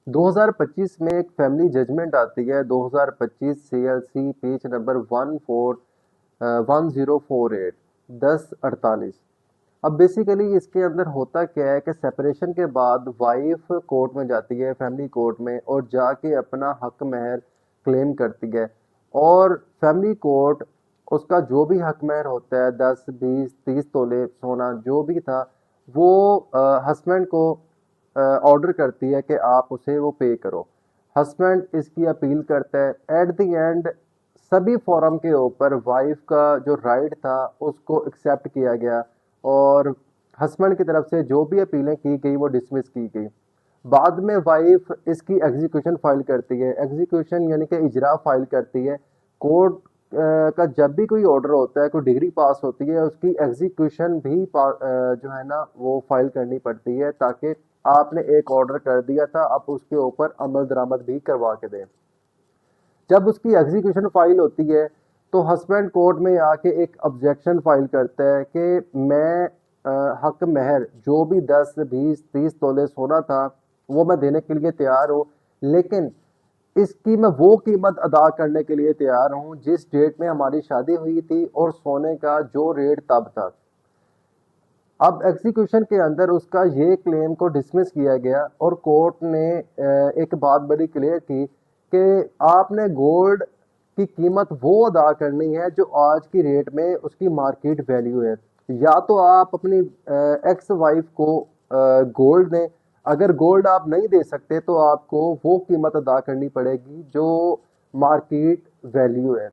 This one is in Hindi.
2025 में एक फैमिली जजमेंट आती है 2025 सीएलसी पेज नंबर 1048 1048। अब बेसिकली इसके अंदर होता क्या है कि सेपरेशन के बाद वाइफ कोर्ट में जाती है, फैमिली कोर्ट में, और जाके अपना हक महर क्लेम करती है। और फैमिली कोर्ट उसका जो भी हक महर होता है 10 20 30 तोले सोना जो भी था वो हस्बैंड को ऑर्डर करती है कि आप उसे वो पे करो। हस्बैंड इसकी अपील करता है। एट द एंड सभी फोरम के ऊपर वाइफ का जो राइट था उसको एक्सेप्ट किया गया और हस्बैंड की तरफ से जो भी अपीलें की गई वो डिसमिस की गई। बाद में वाइफ इसकी एग्जीक्यूशन फाइल करती है। एग्जीक्यूशन यानी कि इजरा फाइल करती है। कोर्ट का जब भी कोई ऑर्डर होता है, कोई डिग्री पास होती है, उसकी एग्जीक्यूशन भी जो है ना वो फाइल करनी पड़ती है, ताकि आपने एक ऑर्डर कर दिया था आप उसके ऊपर अमल दरामद भी करवा के दें। जब उसकी एग्जीक्यूशन फाइल होती है तो हस्बैंड कोर्ट में आके एक ऑब्जेक्शन फाइल करता है कि मैं हक महर जो भी 10 20 30 तोले सोना था वो मैं देने के लिए तैयार हूँ, लेकिन इसकी मैं वो कीमत अदा करने के लिए तैयार हूँ जिस डेट में हमारी शादी हुई थी और सोने का जो रेट तब था। अब एग्जीक्यूशन के अंदर उसका ये क्लेम को डिसमिस किया गया और कोर्ट ने एक बात बड़ी क्लियर की कि आपने गोल्ड की कीमत वो अदा करनी है जो आज की रेट में उसकी मार्केट वैल्यू है। या तो आप अपनी एक्स वाइफ को गोल्ड दें। अगर गोल्ड आप नहीं दे सकते तो आपको वो कीमत अदा करनी पड़ेगी जो मार्केट वैल्यू है।